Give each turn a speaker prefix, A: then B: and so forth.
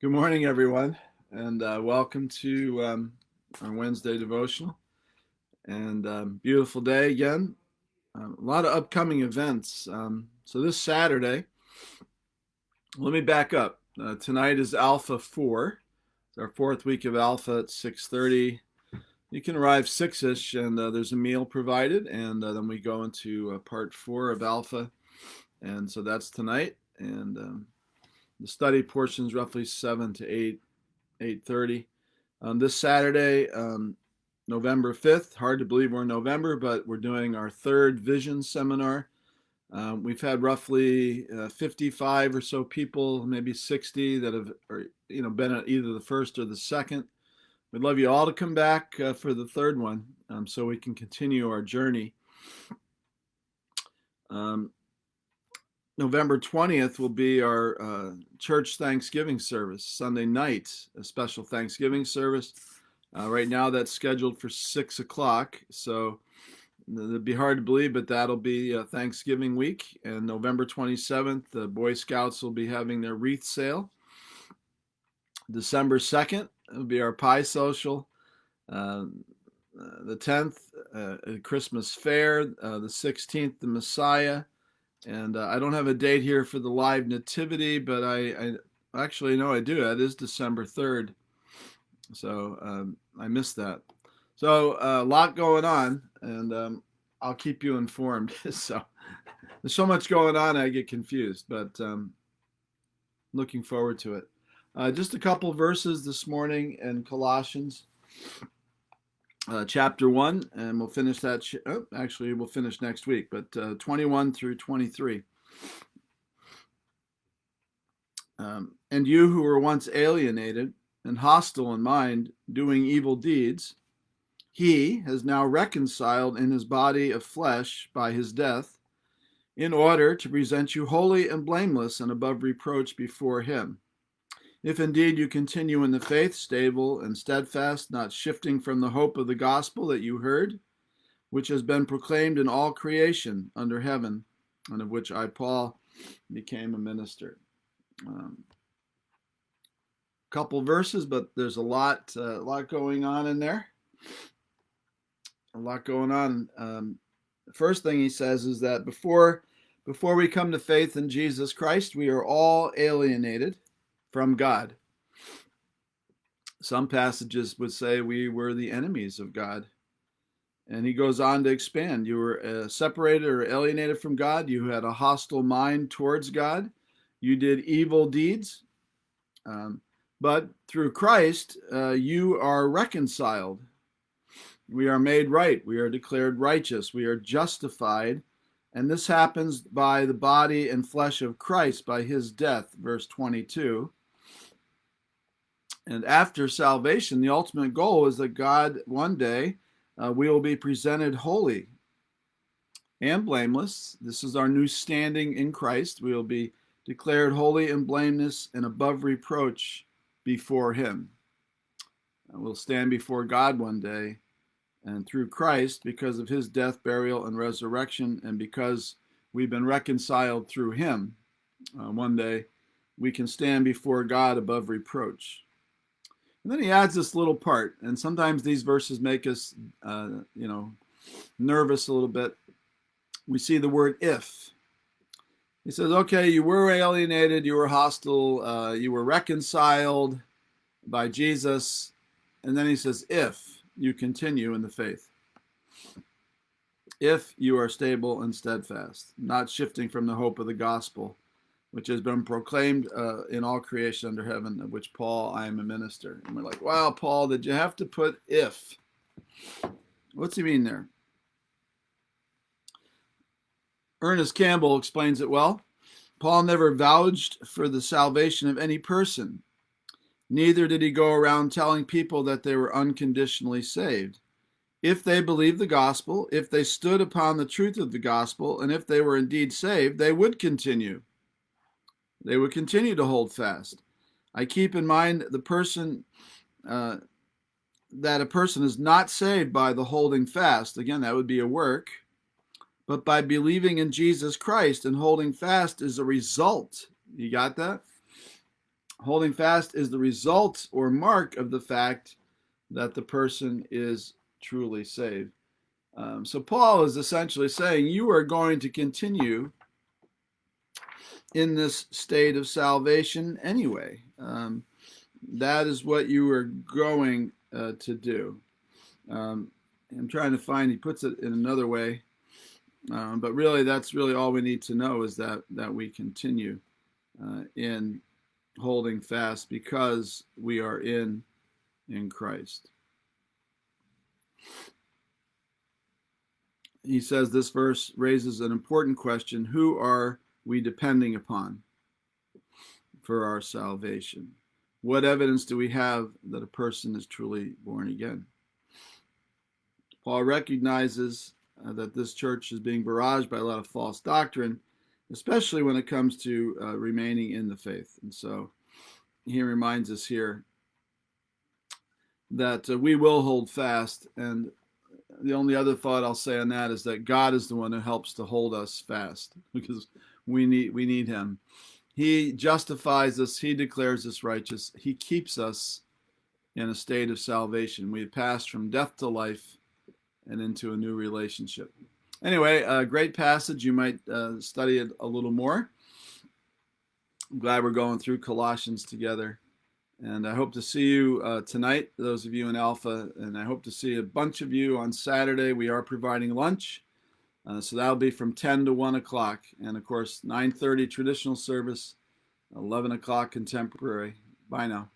A: Good morning, everyone, and welcome to our Wednesday devotional. And beautiful day again. A lot of upcoming events. So this Saturday, let me back up. Tonight is Alpha 4. It's our fourth week of Alpha at 6:30. You can arrive 6-ish, and there's a meal provided, and then we go into part 4 of Alpha, and so that's tonight. And the study portion is roughly 7 to 8:30. This Saturday, November 5th, hard to believe we're in November, but we're doing our third vision seminar. We've had roughly 55 or so people, maybe 60 that have been at either the first or the second. We'd love you all to come back for the third one so we can continue our journey. November 20th will be our church Thanksgiving service, Sunday night, a special Thanksgiving service. Right now that's scheduled for 6 o'clock, so it'd be hard to believe, but that'll be Thanksgiving week. And November 27th, the Boy Scouts will be having their wreath sale. December 2nd will be our pie social. The 10th, Christmas fair. The 16th, the Messiah. And I don't have a date here for the live nativity, but I actually know I do. That is December 3rd. So I missed that. So a lot going on, and I'll keep you informed. So there's so much going on, I get confused, but looking forward to it. Just a couple verses this morning in Colossians chapter 1, and we'll finish that. Actually, we'll finish next week, but 21 through 23. And you who were once alienated and hostile in mind, doing evil deeds, he has now reconciled in his body of flesh by his death, in order to present you holy and blameless and above reproach before him. If indeed you continue in the faith, stable and steadfast, not shifting from the hope of the gospel that you heard, which has been proclaimed in all creation under heaven, and of which I, Paul, became a minister. Couple verses, but there's a lot going on in there. A lot going on. The first thing he says is that before we come to faith in Jesus Christ, we are all alienated from God. Some passages would say we were the enemies of God. And he goes on to expand. You were separated or alienated from God. You had a hostile mind towards God. You did evil deeds. But through Christ, you are reconciled. We are made right. We are declared righteous. We are justified. And this happens by the body and flesh of Christ, by his death, verse 22. And after salvation, the ultimate goal is that God, one day, we will be presented holy and blameless. This is our new standing in Christ. We will be declared holy and blameless and above reproach before him. We'll stand before God one day, and through Christ, because of his death, burial, and resurrection, and because we've been reconciled through him, one day we can stand before God above reproach. And then he adds this little part, and sometimes these verses make us, nervous a little bit. We see the word if. He says, okay, you were alienated, you were hostile, you were reconciled by Jesus. And then he says, if you continue in the faith. If you are stable and steadfast, not shifting from the hope of the gospel, which has been proclaimed in all creation under heaven, of which Paul, I am a minister. And we're like, wow, Paul, did you have to put if? What's he mean there? Ernest Campbell explains it well. Paul never vouched for the salvation of any person. Neither did he go around telling people that they were unconditionally saved. If they believed the gospel, if they stood upon the truth of the gospel, and if they were indeed saved, they would continue. They would continue to hold fast. I keep in mind the person that a person is not saved by the holding fast. Again, that would be a work. But by believing in Jesus Christ, and holding fast is a result. You got that? Holding fast is the result or mark of the fact that the person is truly saved. So Paul is essentially saying you are going to continue in this state of salvation anyway. That is what you are going to do. I'm trying to find, he puts it in another way, but really that's really all we need to know is that we continue in holding fast because we are in Christ. He says this verse raises an important question. Who are we depending upon for our salvation? What evidence do we have that a person is truly born again? Paul recognizes that this church is being barraged by a lot of false doctrine, especially when it comes to remaining in the faith. And so he reminds us here that we will hold fast. And the only other thought I'll say on that is that God is the one who helps to hold us fast because we need him. He justifies us. He declares us righteous. He keeps us in a state of salvation. We have passed from death to life and into a new relationship. Anyway, a great passage. You might study it a little more. I'm glad we're going through Colossians together. And I hope to see you tonight, those of you in Alpha, and I hope to see a bunch of you on Saturday. We are providing lunch, so that'll be from 10 to 1 o'clock. And, of course, 9:30 traditional service, 11 o'clock contemporary. Bye now.